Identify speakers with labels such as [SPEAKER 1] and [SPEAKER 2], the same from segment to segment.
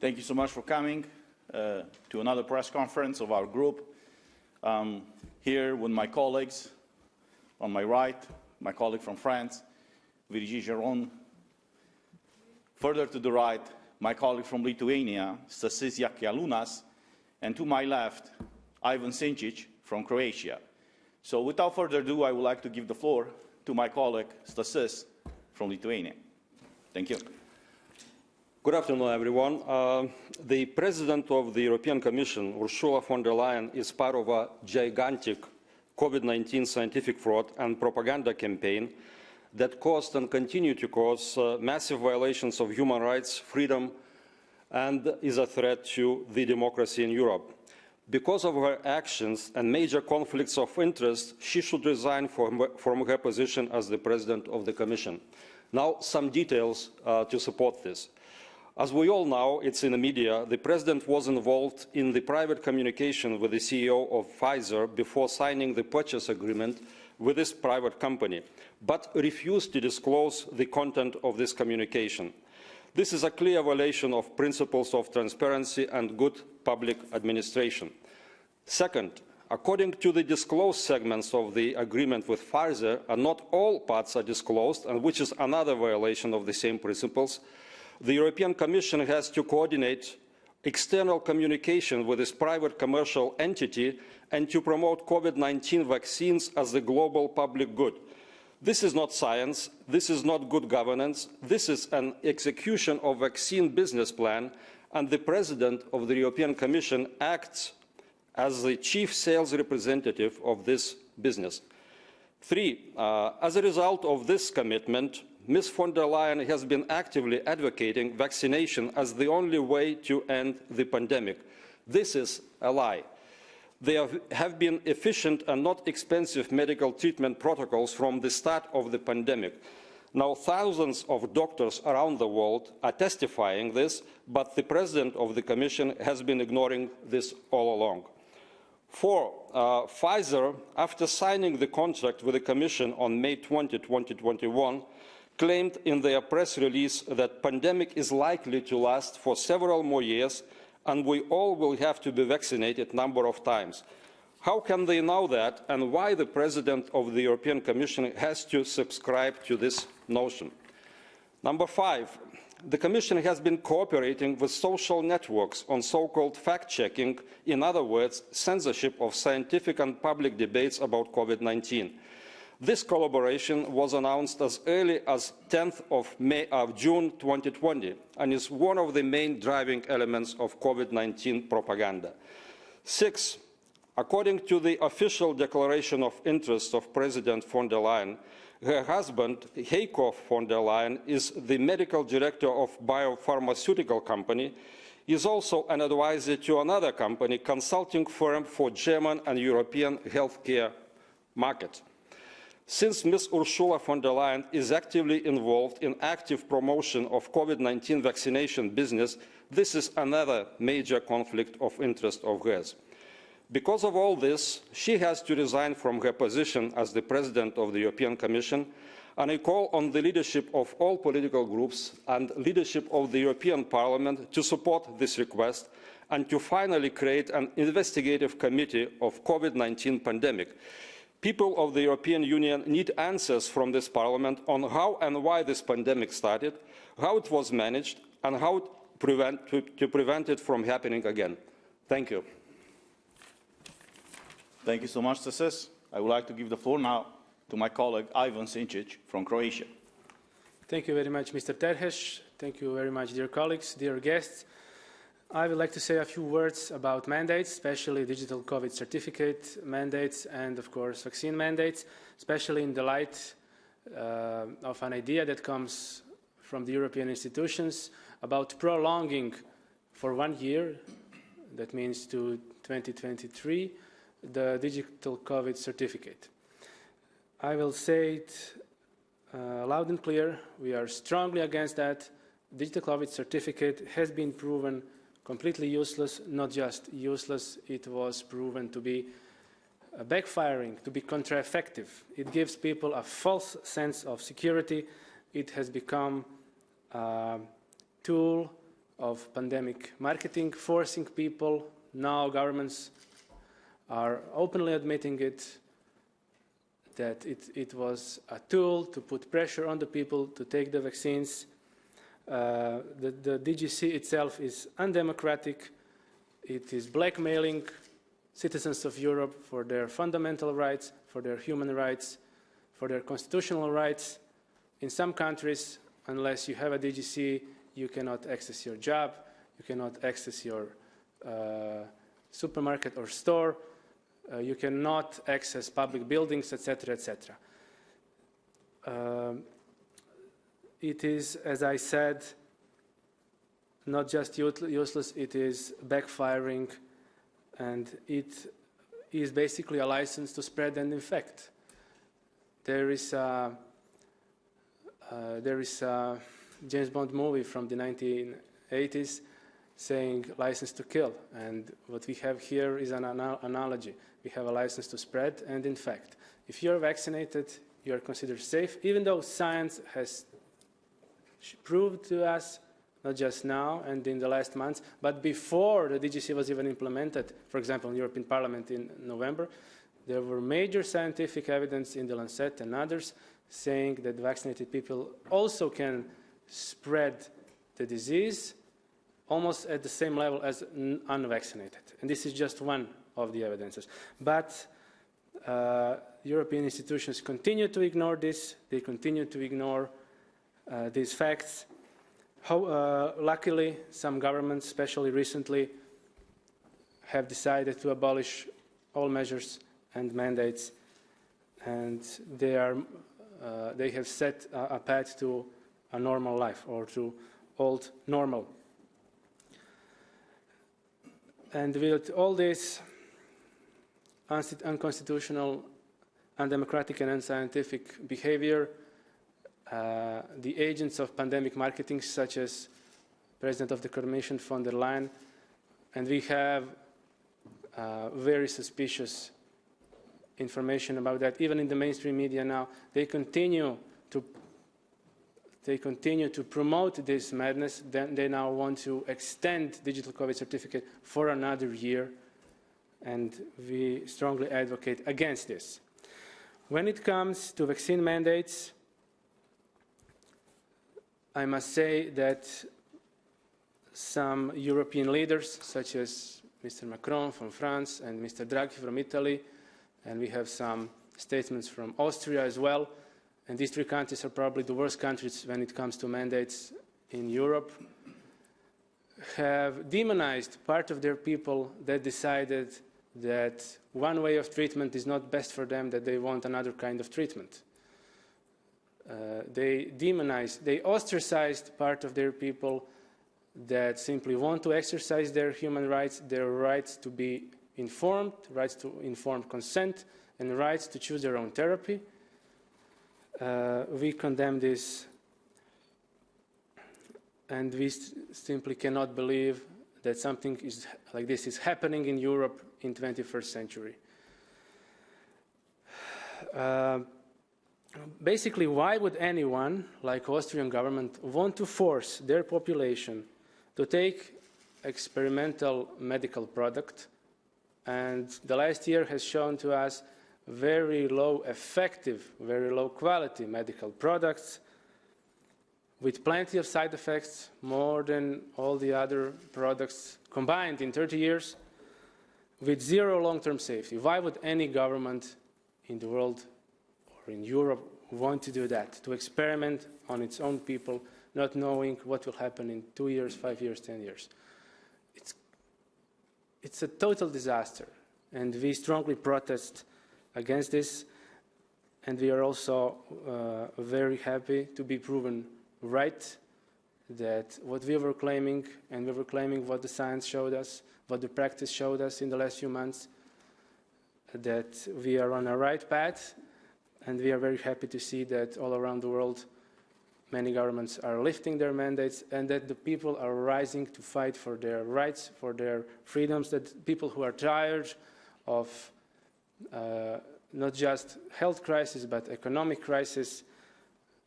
[SPEAKER 1] Thank you so much for coming to another press conference of our group. Here with my colleagues. On my right, my colleague from France, Virginie Geron. Further to the right, my colleague from Lithuania, Stasys Jakialunas. And to my left, Ivan Sinčić from Croatia. So without further ado, I would like to give the floor to my colleague, Stasys, from Lithuania. Thank you.
[SPEAKER 2] Good afternoon, everyone. The President of the European Commission, Ursula von der Leyen, is part of a gigantic COVID-19 scientific fraud and propaganda campaign that caused and continue to cause massive violations of human rights, freedom, and is a threat to the democracy in Europe. Because of her actions and major conflicts of interest, she should resign from her position as the President of the Commission. Now, some details to support this. As we all know, it's in the media, the President was involved in the private communication with the CEO of Pfizer before signing the purchase agreement with this private company, but refused to disclose the content of this communication. This is a clear violation of principles of transparency and good public administration. Second, according to the disclosed segments of the agreement with Pfizer, and not all parts are disclosed, and which is another violation of the same principles, the European Commission has to coordinate external communication with this private commercial entity and to promote COVID-19 vaccines as the global public good. This is not science, this is not good governance, this is an execution of vaccine business plan, and the President of the European Commission acts as the chief sales representative of this business. Three, as a result of this commitment, Ms. von der Leyen has been actively advocating vaccination as the only way to end the pandemic. This is a lie. There have been efficient and not expensive medical treatment protocols from the start of the pandemic. Now, thousands of doctors around the world are testifying this, but the President of the Commission has been ignoring this all along. Four, Pfizer, after signing the contract with the Commission on May 20, 2021, claimed in their press release that the pandemic is likely to last for several more years and we all will have to be vaccinated a number of times. How can they know that, and why the President of the European Commission has to subscribe to this notion? Number five, the Commission has been cooperating with social networks on so-called fact-checking, in other words, censorship of scientific and public debates about COVID-19. This collaboration was announced as early as 10th of June 2020 and is one of the main driving elements of COVID-19 propaganda. Six, according to the official declaration of interest of President von der Leyen, her husband, Heiko von der Leyen, is the medical director of a biopharmaceutical company. He is also an advisor to another company, consulting firm for German and European healthcare market. Since Ms. Ursula von der Leyen is actively involved in active promotion of COVID-19 vaccination business, this is another major conflict of interest of hers. Because of all this, she has to resign from her position as the President of the European Commission, and I call on the leadership of all political groups and leadership of the European Parliament to support this request and to finally create an investigative committee of COVID-19 pandemic. People of the European Union need answers from this Parliament on how and why this pandemic started, how it was managed, and how to prevent it from happening again. Thank you.
[SPEAKER 1] Thank you so much, Stasys. I would like to give the floor now to my colleague Ivan Sinčić from Croatia.
[SPEAKER 3] Thank you very much, Mr. Terhes. Thank you very much, dear colleagues, dear guests. I would like to say a few words about mandates, especially digital COVID certificate mandates and, of course, vaccine mandates, especially in the light of an idea that comes from the European institutions about prolonging for 1 year, that means to 2023, the digital COVID certificate. I will say it loud and clear, we are strongly against that. Digital COVID certificate has been proven completely useless, not just useless, it was proven to be backfiring, to be counter-effective. It gives people a false sense of security. It has become a tool of pandemic marketing, forcing people. Now governments are openly admitting it, that it was a tool to put pressure on the people to take the vaccines. The DGC itself is undemocratic. It is blackmailing citizens of Europe for their fundamental rights, for their human rights, for their constitutional rights. In some countries, unless you have a DGC, you cannot access your job, you cannot access your supermarket or store, you cannot access public buildings, etc., etc. It is, as I said, not just useless, it is backfiring, and it is basically a license to spread and infect. There is a James Bond movie from the 1980s saying license to kill, and what we have here is an analogy. We have a license to spread and infect. If you're vaccinated, you're considered safe, even though science has proved to us, not just now and in the last months, but before the DGC was even implemented, for example, in the European Parliament in November, there were major scientific evidence in the Lancet and others saying that vaccinated people also can spread the disease almost at the same level as unvaccinated. And this is just one of the evidences. But European institutions continue to ignore this. They continue to ignore these facts. Luckily, some governments, especially recently, have decided to abolish all measures and mandates, and they have set a path to a normal life, or to old normal. And with all this unconstitutional, undemocratic and unscientific behavior, the agents of pandemic marketing, such as President of the Commission von der Leyen, and we have very suspicious information about that, even in the mainstream media now, they continue to promote this madness. Then they now want to extend digital COVID certificate for another year, and we strongly advocate against this. When it comes to vaccine mandates, I must say that some European leaders, such as Mr. Macron from France and Mr. Draghi from Italy, and we have some statements from Austria as well, and these three countries are probably the worst countries when it comes to mandates in Europe, have demonized part of their people that decided that one way of treatment is not best for them, that they want another kind of treatment. They demonized, they ostracized part of their people that simply want to exercise their human rights, their rights to be informed, rights to informed consent, and rights to choose their own therapy. We condemn this, and we simply cannot believe that something like this is happening in Europe in the 21st century. Basically, why would anyone, like Austrian government, want to force their population to take experimental medical product? And the last year has shown to us very low effective, very low quality medical products with plenty of side effects, more than all the other products combined in 30 years, with zero long-term safety. Why would any government in the world or in Europe want to do that, to experiment on its own people, not knowing what will happen in 2 years, 5 years, 10 years? It's a total disaster, and we strongly protest against this, and we are also very happy to be proven right, that what we were claiming, and we were claiming what the science showed us, what the practice showed us in the last few months, that we are on a right path, and we are very happy to see that all around the world many governments are lifting their mandates, and that the people are rising to fight for their rights, for their freedoms, that people who are tired of not just health crisis, but economic crisis,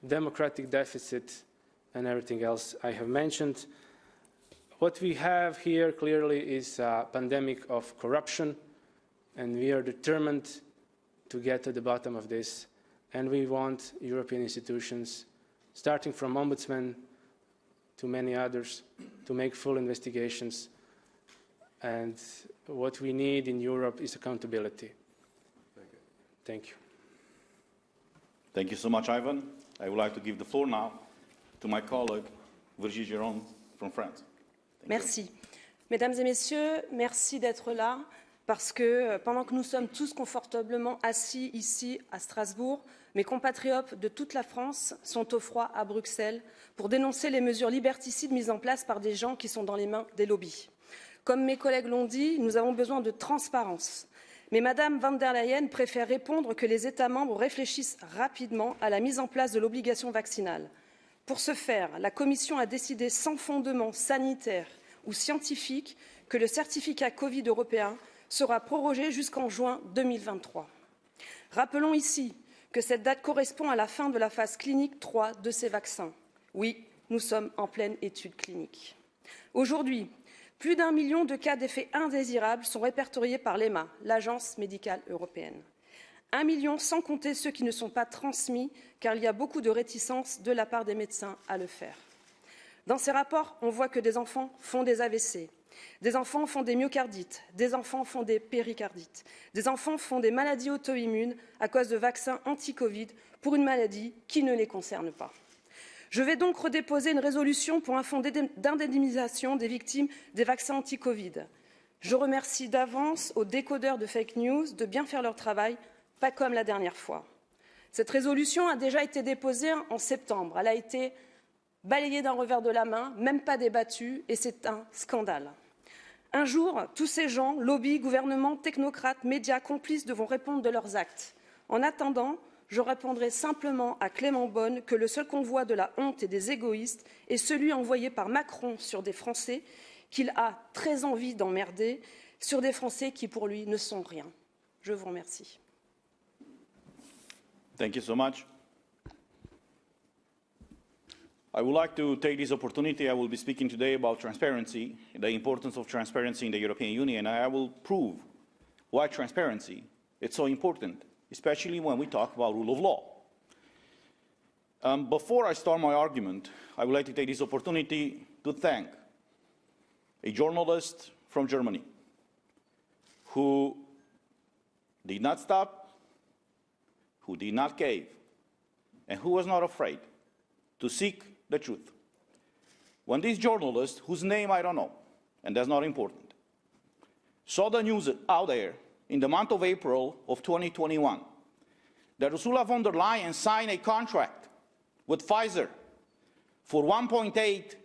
[SPEAKER 3] democratic deficit, and everything else I have mentioned, What we have here clearly is a pandemic of corruption, and we are determined to get to the bottom of this. And we want European institutions, starting from Ombudsman to many others, to make full investigations. And what we need in Europe is accountability. Thank you.
[SPEAKER 1] Thank you so much, Ivan. I would like to give the floor now to my colleague, Virginie Giron from France.
[SPEAKER 4] Merci. Mesdames et messieurs, merci d'être là, parce que pendant que nous sommes tous confortablement assis ici à Strasbourg, mes compatriotes de toute la France sont au froid à Bruxelles pour dénoncer les mesures liberticides mises en place par des gens qui sont dans les mains des lobbies. Comme mes collègues l'ont dit, nous avons besoin de transparence. Mais Mme van der Leyen préfère répondre que les États membres réfléchissent rapidement à la mise en place de l'obligation vaccinale. Pour ce faire, la Commission a décidé sans fondement sanitaire ou scientifique que le certificat Covid européen sera prorogé jusqu'en juin 2023. Rappelons ici que cette date correspond à la fin de la phase clinique 3 de ces vaccins. Oui, nous sommes en pleine étude clinique. Aujourd'hui, plus d'1 million de cas d'effets indésirables sont répertoriés par l'EMA, l'Agence médicale européenne. 1 million sans compter ceux qui ne sont pas transmis, car il y a beaucoup de réticence de la part des médecins à le faire. Dans ces rapports, on voit que des enfants font des AVC, des enfants font des myocardites, des enfants font des péricardites, des enfants font des maladies auto-immunes à cause de vaccins anti-Covid pour une maladie qui ne les concerne pas. Je vais donc redéposer une résolution pour un fonds d'indemnisation des victimes des vaccins anti-Covid. Je remercie d'avance aux décodeurs de fake news de bien faire leur travail, pas comme la dernière fois. Cette résolution a déjà été déposée en septembre. Elle a été balayée d'un revers de la main, même pas débattue, et c'est un scandale. Un jour, tous ces gens, lobbies, gouvernements, technocrates, médias, complices, devront répondre de leurs actes. En attendant, je répondrai simplement à Clément Beaune que le seul convoi de la honte et des égoïstes est celui envoyé par Macron sur des Français qu'il a très envie d'emmerder, sur des Français qui, pour lui, ne sont rien. Je vous remercie.
[SPEAKER 1] Thank you so much. I would like to take this opportunity. I will be speaking today about transparency, the importance of transparency in the European Union, and I will prove why transparency is so important, especially when we talk about rule of law. Before I start my argument, I would like to take this opportunity to thank a journalist from Germany who did not stop, who did not cave, and who was not afraid to seek the truth. When this journalist, whose name I don't know, and that's not important, saw the news out there in the month of April of 2021 that Ursula von der Leyen signed a contract with Pfizer for 1.8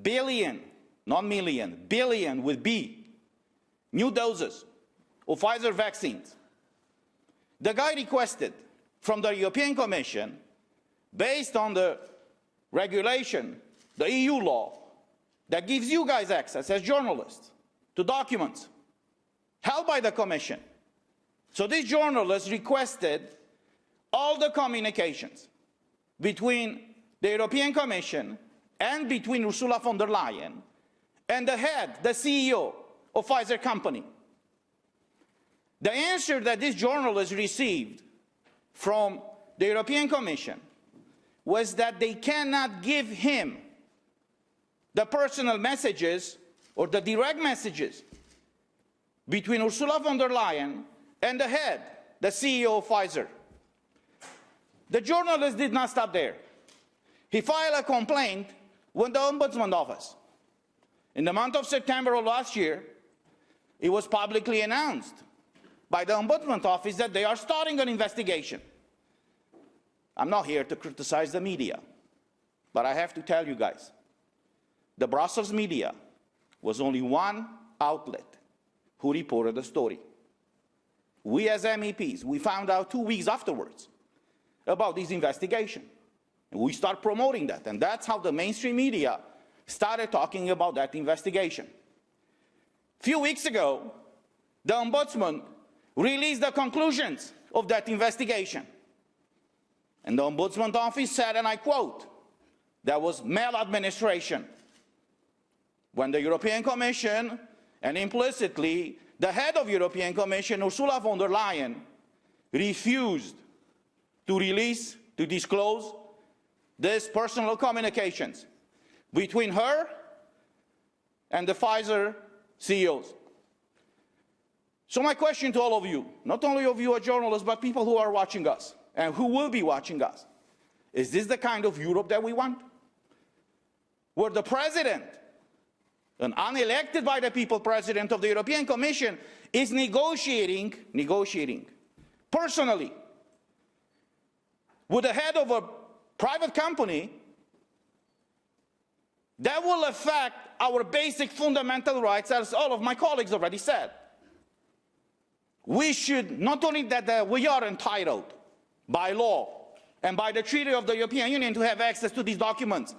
[SPEAKER 1] billion, not million, billion with B, new doses of Pfizer vaccines. The guy requested from the European Commission, based on the regulation, the EU law, that gives you guys access as journalists to documents held by the Commission. So this journalist requested all the communications between the European Commission and between Ursula von der Leyen and the head, the CEO of Pfizer company. The answer that this journalist received from the European Commission was that they cannot give him the personal messages or the direct messages between Ursula von der Leyen and the head, the CEO of Pfizer. The journalist did not stop there. He filed a complaint with the Ombudsman Office. In the month of September of last year, it was publicly announced by the Ombudsman Office that they are starting an investigation. I'm not here to criticize the media, but I have to tell you guys, the Brussels media was only one outlet who reported the story. We as MEPs, we found out 2 weeks afterwards about this investigation. And we start promoting that, and that's how the mainstream media started talking about that investigation. A few weeks ago, the Ombudsman released the conclusions of that investigation. And the Ombudsman Office said, and I quote, there was maladministration. when the European Commission, and implicitly the head of the European Commission, Ursula von der Leyen, refused to disclose these personal communications between her and the Pfizer CEOs. So my question to all of you, not only of you as journalists, but people who are watching us and who will be watching us, is this the kind of Europe that we want? Where the president, an unelected by the people president of the European Commission, is negotiating personally with the head of a private company that will affect our basic fundamental rights, as all of my colleagues already said. We should, not only that we are entitled by law and by the Treaty of the European Union to have access to these documents,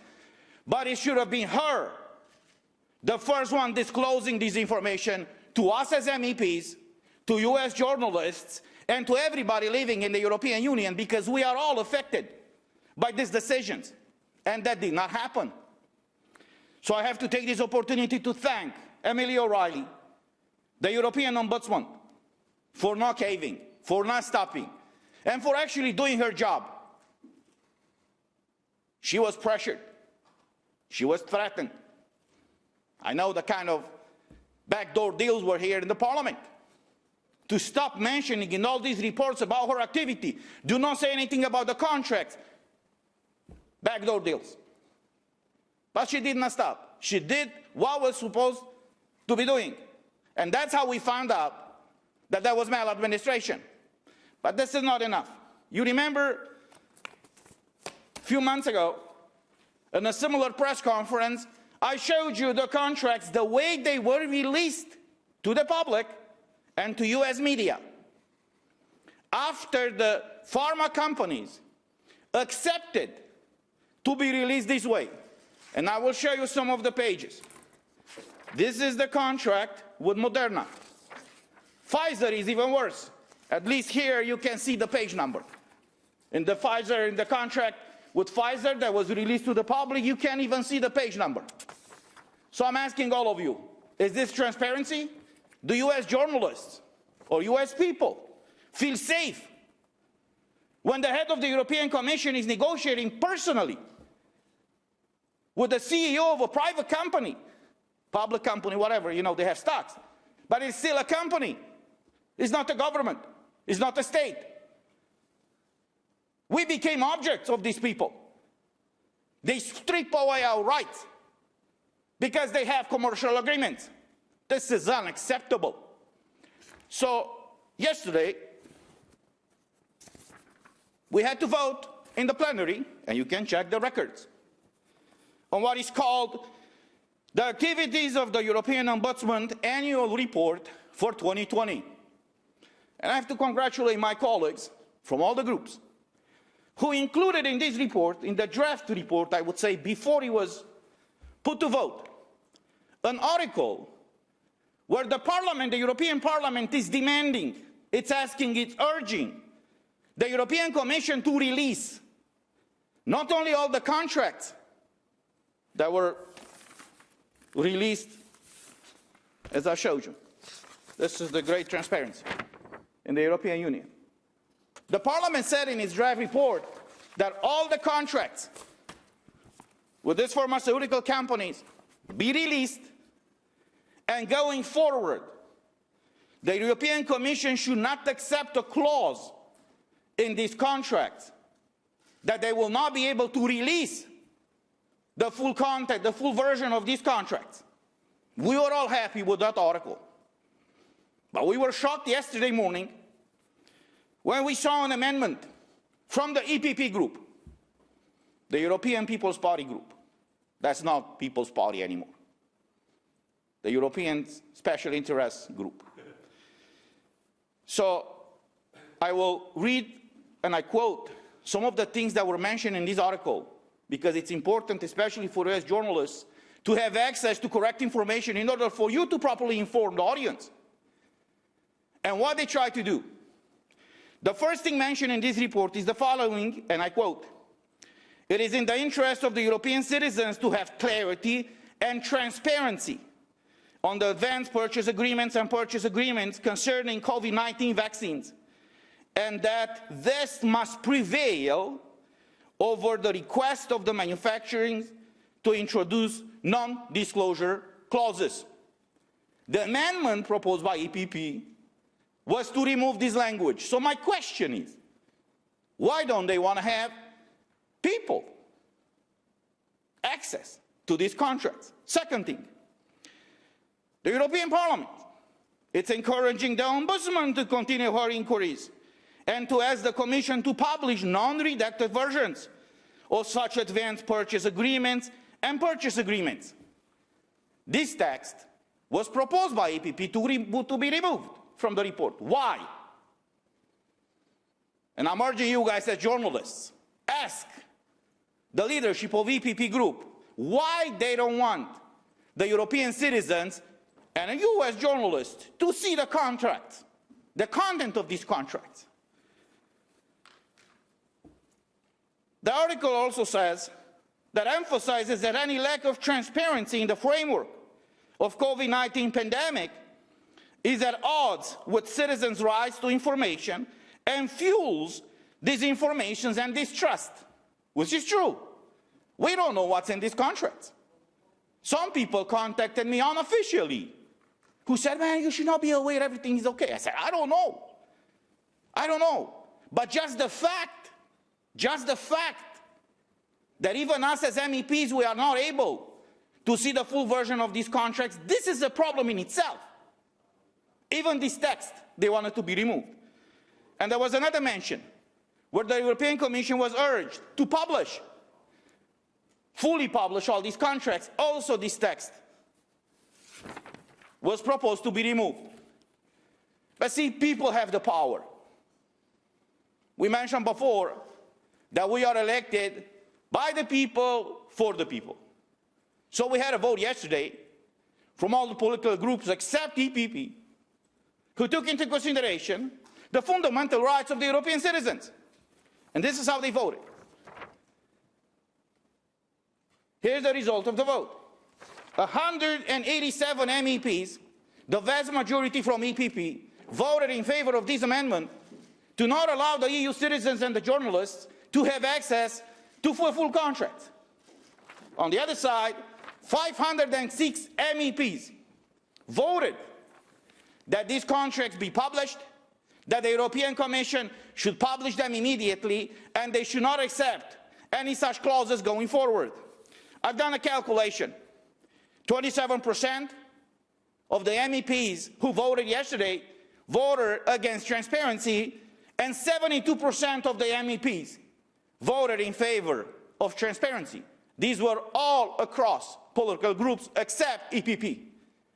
[SPEAKER 1] but it should have been her, the first one disclosing this information to us as MEPs, to US journalists, and to everybody living in the European Union, because we are all affected by these decisions. And that did not happen. So I have to take this opportunity to thank Emily O'Reilly, the European Ombudsman, for not caving, for not stopping, and for actually doing her job. She was pressured. She was threatened. I know the kind of backdoor deals were here in the Parliament. To stop mentioning in all these reports about her activity, do not say anything about the contracts. Backdoor deals. But she did not stop. She did what was supposed to be doing. And that's how we found out that there was maladministration. But this is not enough. You remember a few months ago, in a similar press conference, I showed you the contracts, the way they were released to the public and to US media. After the pharma companies accepted to be released this way. And I will show you some of the pages. This is the contract with Moderna. Pfizer is even worse. At least here you can see the page number. In the contract with Pfizer that was released to the public, you can't even see the page number. So I'm asking all of you, is this transparency? Do US journalists or US people feel safe when the head of the European Commission is negotiating personally with the CEO of a private company, public company, whatever, you know, they have stocks, but it's still a company. It's not a government. It's not a state. We became objects of these people. They strip away our rights because they have commercial agreements. This is unacceptable. So yesterday, we had to vote in the plenary, and you can check the records, on what is called the activities of the European Ombudsman Annual Report for 2020. And I have to congratulate my colleagues from all the groups who included in this report, in the draft report, I would say, before it was put to vote, an article where the Parliament, the European Parliament, is demanding, it's asking, it's urging the European Commission to release not only all the contracts that were released, as I showed you. This is the great transparency in the European Union. The Parliament said in its draft report that all the contracts with these pharmaceutical companies be released, and going forward, the European Commission should not accept a clause in these contracts that they will not be able to release the full content, the full version of these contracts. We were all happy with that article. But we were shocked yesterday morning when we saw an amendment from the EPP group, the European People's Party group. That's not People's Party anymore. The European Special Interest Group. So I will read, and I quote, some of the things that were mentioned in this article, because it's important, especially for US journalists, to have access to correct information in order for you to properly inform the audience. And what they try to do. The first thing mentioned in this report is the following, and I quote, "It is in the interest of the European citizens to have clarity and transparency on the advanced purchase agreements and purchase agreements concerning COVID-19 vaccines, and that this must prevail over the request of the manufacturers to introduce non-disclosure clauses. The amendment proposed by EPP was to remove this language. So my question is, why don't they want to have people access to these contracts? Second thing, the European Parliament, it's encouraging the Ombudsman to continue her inquiries and to ask the Commission to publish non-redacted versions of such advanced purchase agreements and purchase agreements. This text was proposed by EPP to be removed from the report. Why? And I'm urging you guys as journalists, ask the leadership of EPP group why they don't want the European citizens and you as journalists to see the contracts, the content of these contracts. The article also says that emphasizes that any lack of transparency in the framework of COVID-19 pandemic is at odds with citizens' rights to information and fuels disinformation and distrust, which is true. We don't know what's in these contracts. Some people contacted me unofficially who said, man, you should not be aware everything is okay. I said, I don't know. I don't know. But just the fact that even us as MEPs, we are not able to see the full version of these contracts, this is a problem in itself. Even this text, they wanted to be removed. And there was another mention where the European Commission was urged to publish, fully publish all these contracts. Also this text was proposed to be removed. But see, people have the power. We mentioned before that we are elected by the people, for the people. So we had a vote yesterday from all the political groups except EPP, who took into consideration the fundamental rights of the European citizens. And this is how they voted. Here's the result of the vote. 187 MEPs, the vast majority from EPP, voted in favor of this amendment to not allow the EU citizens and the journalists to have access to full contracts. On the other side, 506 MEPs voted that these contracts be published, that the European Commission should publish them immediately, and they should not accept any such clauses going forward. I've done a calculation. 27% of the MEPs who voted yesterday voted against transparency, and 72% of the MEPs voted in favor of transparency. These were all across political groups except EPP,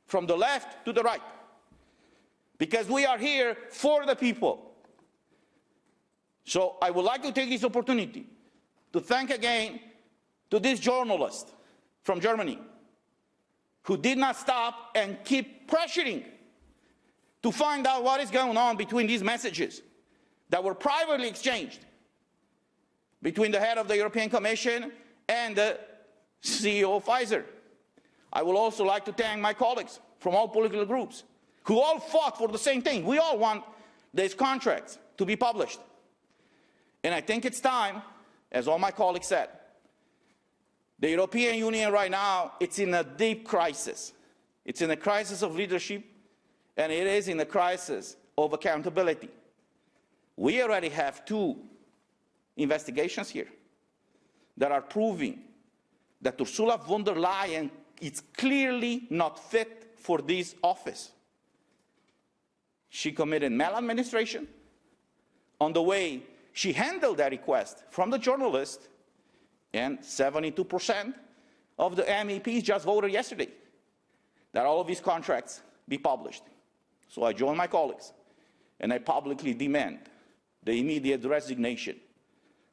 [SPEAKER 1] from the left to the right. Because we are here for the people. So I would like to take this opportunity to thank again to this journalist from Germany who did not stop and keep pressuring to find out what is going on between these messages that were privately exchanged between the head of the European Commission and the CEO of Pfizer. I would also like to thank my colleagues from all political groups who all fought for the same thing. We all want these contracts to be published. And I think it's time, as all my colleagues said, the European Union right now, it's in a deep crisis. It's in a crisis of leadership, and it is in a crisis of accountability. We already have 2 investigations here that are proving that Ursula von der Leyen is clearly not fit for this office. She committed maladministration on the way she handled that request from the journalist, and 72% of the MEPs just voted yesterday that all of these contracts be published. So I join my colleagues and I publicly demand the immediate resignation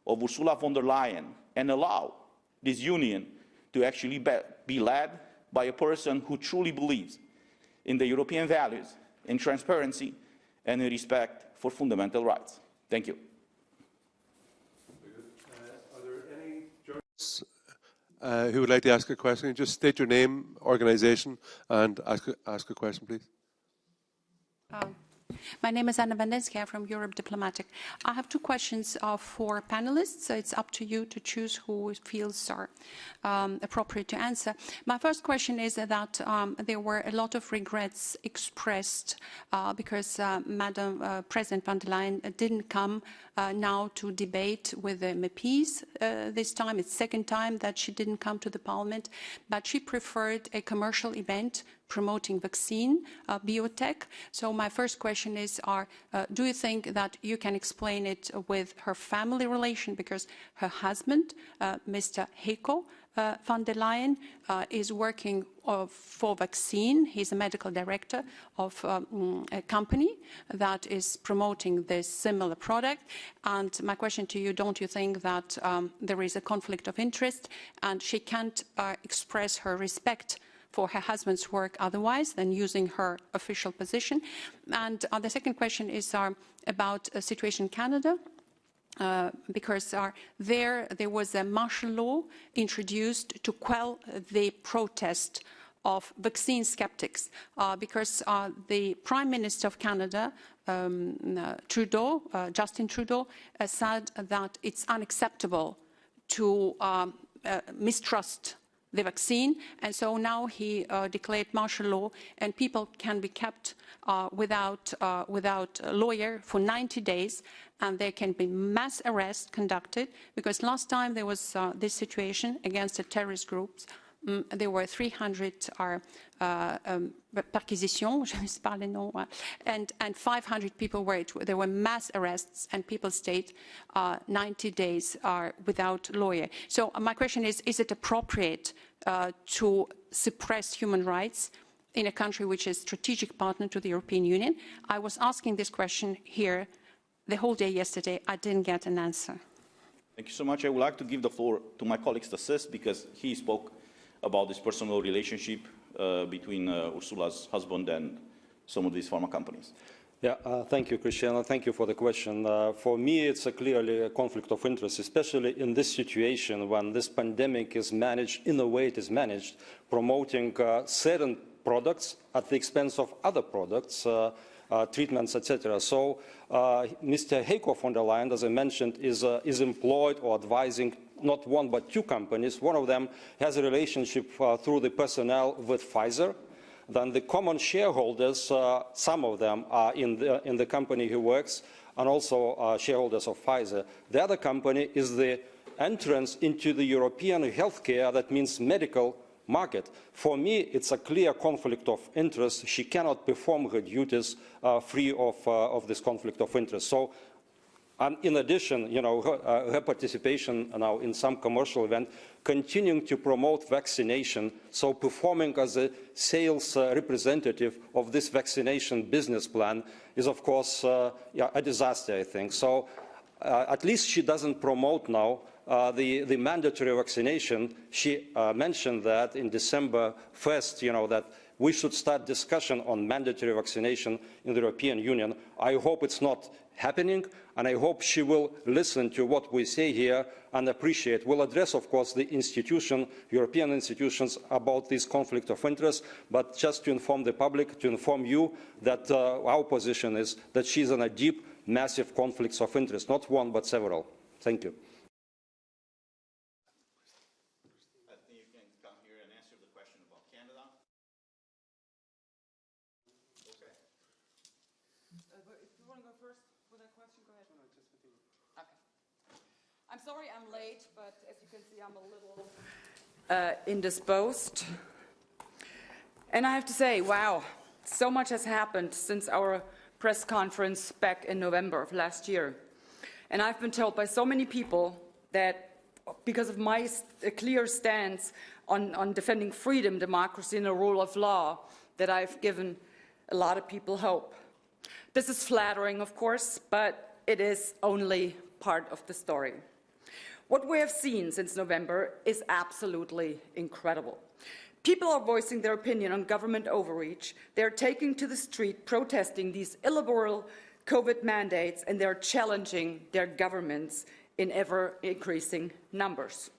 [SPEAKER 1] of Ursula von der Leyen and allow this union to actually be led by a person who truly believes in the European values, in transparency, and in respect for fundamental rights. Thank you.
[SPEAKER 5] Are there any journalists who would like to ask a question? Just state your name, organisation, and ask a question, please.
[SPEAKER 6] My name is Anna Vandensky. I'm from Europe Diplomatic. I have two questions for panelists. So it's up to you to choose who feels are appropriate to answer. My first question is that there were a lot of regrets expressed because Madam President von der Leyen didn't come now to debate with the MEPs this time. It's the second time that she didn't come to the Parliament, but she preferred a commercial event promoting vaccine, biotech. So my first question is, do you think that you can explain it with her family relation? Because her husband, Mr. Heiko von der Leyen, is working for vaccine. He's a medical director of a company that is promoting this similar product. And my question to you, don't you think that there is a conflict of interest and she can't express her respect for her husband's work otherwise than using her official position? And the second question is about a situation in Canada. Because there was a martial law introduced to quell the protest of vaccine skeptics, because the Prime Minister of Canada, Trudeau, Justin Trudeau, said that it's unacceptable to mistrust the vaccine, and so now he declared martial law, and people can be kept without a lawyer for 90 days, and there can be mass arrests conducted, because last time there was this situation against the terrorist groups. There were 300 perquisitions, je ne sais pas les noms, and 500 people were, there were mass arrests, and people stayed 90 days without lawyer. So my question is it appropriate to suppress human rights in a country which is a strategic partner to the European Union? I was asking this question here the whole day yesterday. I didn't get an answer.
[SPEAKER 1] Thank you so much. I would like to give the floor to my colleague Stasis, because he spoke about this personal relationship between Ursula's husband and some of these pharma companies.
[SPEAKER 2] Yeah, thank you, Cristiano. Thank you for the question. For me, it's clearly a conflict of interest, especially in this situation when this pandemic is managed in the way it is managed, promoting certain products at the expense of other products, treatments, etc. So Mr. Heiko von der Leyen, as I mentioned, is employed or advising not one but two companies. One of them has a relationship through the personnel with Pfizer. Then the common shareholders, some of them are in the company he works, and also shareholders of Pfizer. The other company is the entrance into the European healthcare, that means medical market. For me, it's a clear conflict of interest. She cannot perform her duties free of this conflict of interest. So, and in addition, you know, her participation now in some commercial event, continuing to promote vaccination, so performing as a sales representative of this vaccination business plan is, of course, a disaster, I think. So at least she doesn't promote now the mandatory vaccination. She mentioned that in December 1st, you know, that we should start discussion on mandatory vaccination in the European Union. I hope it's not happening, and I hope she will listen to what we say here and appreciate. We'll address, of course, the institution, European institutions, about this conflict of interest, but just to inform the public, to inform you that our position is that she's in a deep, massive conflicts of interest, not one, but several. Thank you.
[SPEAKER 1] I think you can come here and answer the question about Canada. Okay.
[SPEAKER 7] If you want to go first with that question, go ahead. No, just continue. Okay. I'm sorry I'm late, but as you can see, I'm a little indisposed. And I have to say, wow, so much has happened since our press conference back in November of last year. And I've been told by so many people that because of my clear stance on defending freedom, democracy, and the rule of law, that I've given a lot of people hope. This is flattering, of course, but it is only part of the story. What we have seen since November is absolutely incredible. People are voicing their opinion on government overreach. They're taking to the street, protesting these illiberal COVID mandates, and they're challenging their governments in ever-increasing numbers.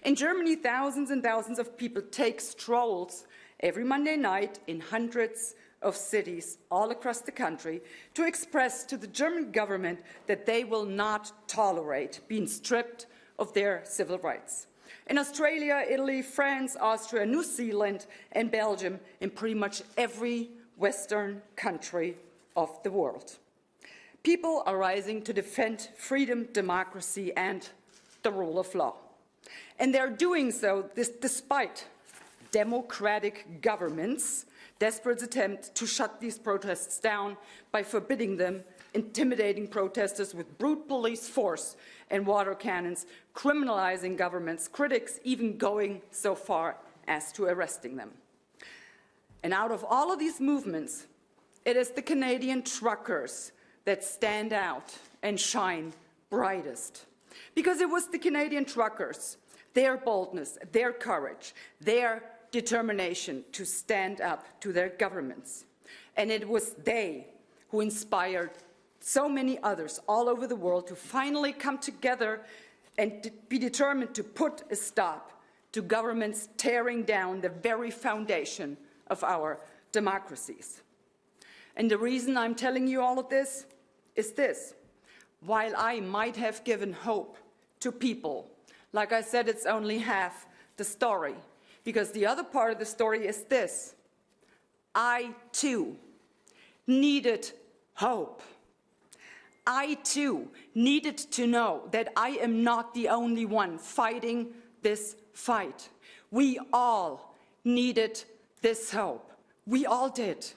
[SPEAKER 7] In Germany, thousands and thousands of people take strolls every Monday night in hundreds of cities all across the country to express to the German government that they will not tolerate being stripped of their civil rights. In Australia, Italy, France, Austria, New Zealand, and Belgium, in pretty much every Western country of the world. People are rising to defend freedom, democracy, and the rule of law. And they're doing so despite democratic governments' desperate attempt to shut these protests down by forbidding them, intimidating protesters with brute police force and water cannons, criminalizing governments, critics even going so far as to arresting them. And out of all of these movements, it is the Canadian truckers that stand out and shine brightest. Because it was the Canadian truckers, their boldness, their courage, their determination to stand up to their governments. And it was they who inspired so many others all over the world to finally come together and be determined to put a stop to governments tearing down the very foundation of our democracies. And the reason I'm telling you all of this is this. While I might have given hope to people, like I said, it's only half the story, because the other part of the story is this. I, too, needed hope. I, too, needed to know that I am not the only one fighting this fight. We all needed this hope. We all did.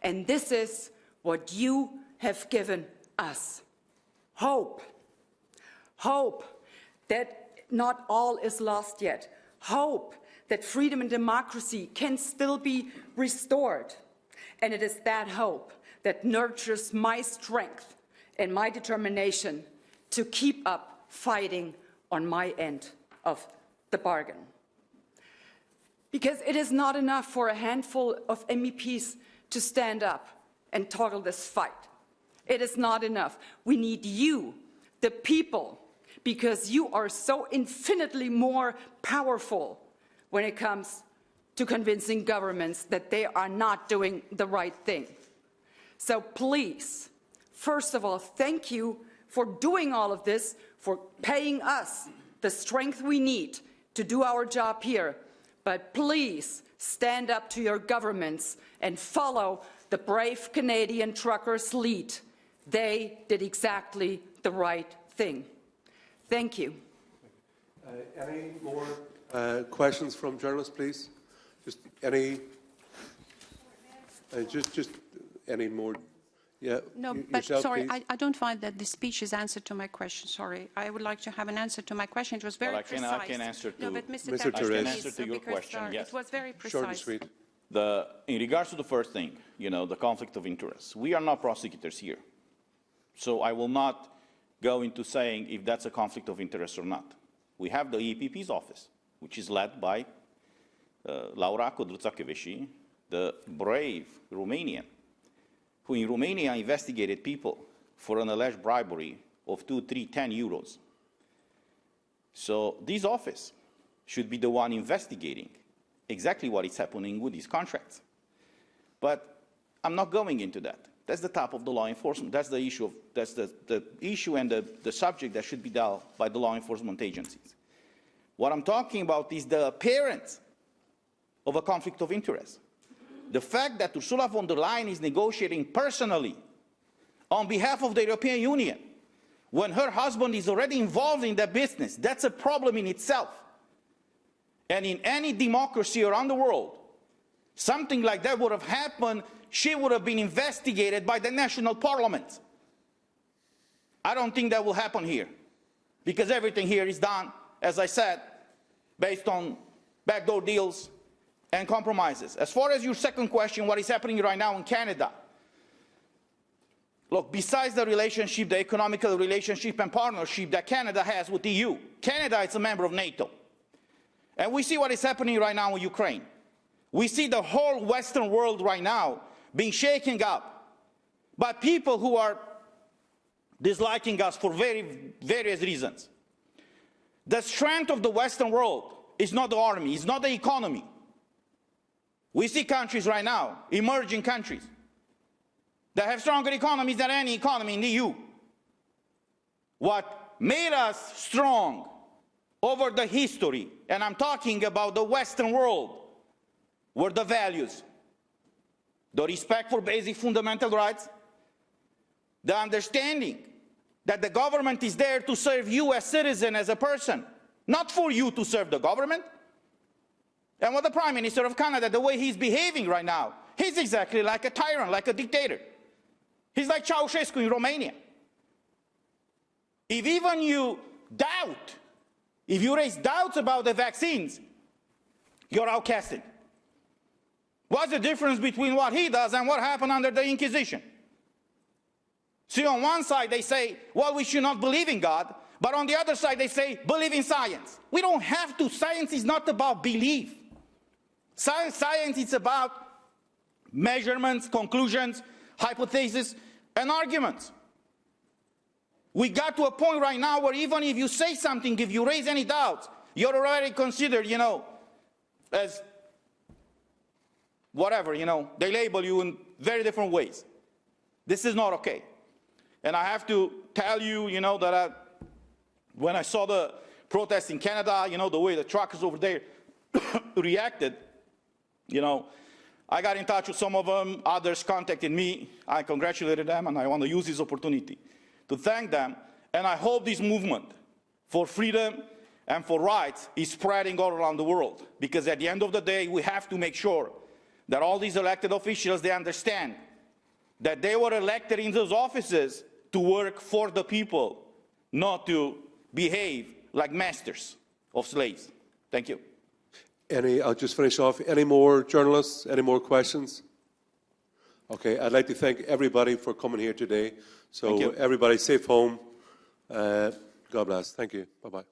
[SPEAKER 7] And this is what you have given us. Hope. Hope that not all is lost yet. Hope that freedom and democracy can still be restored. And it is that hope that nurtures my strength and my determination to keep up fighting on my end of the bargain. Because it is not enough for a handful of MEPs to stand up and toggle this fight. It is not enough. We need you, the people, because you are so infinitely more powerful when it comes to convincing governments that they are not doing the right thing. So please, first of all, thank you for doing all of this, for paying us the strength we need to do our job here. But please stand up to your governments and follow the brave Canadian truckers' lead. They did exactly the right thing. Thank you.
[SPEAKER 5] Any more questions from journalists, please? Just any more? Yeah.
[SPEAKER 6] No, but sorry, I don't find that the speech is answer to my question. Sorry, I would like to have an answer to my question. It was very precise.
[SPEAKER 1] I can answer to,
[SPEAKER 6] no, but Mr.
[SPEAKER 1] I can answer to your question. Yes.
[SPEAKER 6] It was very precise.
[SPEAKER 5] Short and sweet.
[SPEAKER 1] In regards to the first thing, the conflict of interest, we are not prosecutors here. So I will not go into saying if that's a conflict of interest or not. We have the EPP's office, which is led by Laura Codruța-Kövesi, the brave Romanian, who in Romania investigated people for an alleged bribery of 2, 3, 10 euros. So this office should be the one investigating exactly what is happening with these contracts. But I'm not going into that. That's the top of the law enforcement. That's the issue. That's the issue and the subject that should be dealt by the law enforcement agencies. What I'm talking about is the appearance of a conflict of interest. The fact that Ursula von der Leyen is negotiating personally on behalf of the European Union when her husband is already involved in that business, that's a problem in itself. And in any democracy around the world, something like that would have happened, she would have been investigated by the national parliament. I don't think that will happen here, because everything here is done, as I said, based on backdoor deals and compromises. As far as your second question, what is happening right now in Canada? Look, besides the relationship, the economical relationship and partnership that Canada has with the EU, Canada is a member of NATO. And we see what is happening right now in Ukraine. We see the whole Western world right now being shaken up by people who are disliking us for various reasons. The strength of the Western world is not the army, it's not the economy. We see countries right now, emerging countries, that have stronger economies than any economy in the EU. What made us strong over the history, and I'm talking about the Western world, were the values. The respect for basic fundamental rights, the understanding that the government is there to serve you as citizen, as a person, not for you to serve the government. And what the Prime Minister of Canada, the way he's behaving right now, he's exactly like a tyrant, like a dictator. He's like Ceausescu in Romania. If even you doubt, if you raise doubts about the vaccines, you're outcasted. What's the difference between what he does and what happened under the Inquisition? See, on one side they say, well, we should not believe in God, but on the other side they say, believe in science. We don't have to. Science is not about belief. Science is about measurements, conclusions, hypotheses, and arguments. We got to a point right now where even if you say something, if you raise any doubts, you're already considered, as whatever, they label you in very different ways. This is not okay. And I have to tell you, that when I saw the protests in Canada, the way the truckers over there reacted, I got in touch with some of them, others contacted me, I congratulated them, and I want to use this opportunity to thank them. And I hope this movement for freedom and for rights is spreading all around the world. Because at the end of the day, we have to make sure that all these elected officials, they understand that they were elected in those offices to work for the people, not to behave like masters of slaves. Thank you.
[SPEAKER 5] I'll just finish off. Any more journalists? Any more questions? Okay, I'd like to thank everybody for coming here today. So everybody safe home. God bless. Thank you. Bye-bye.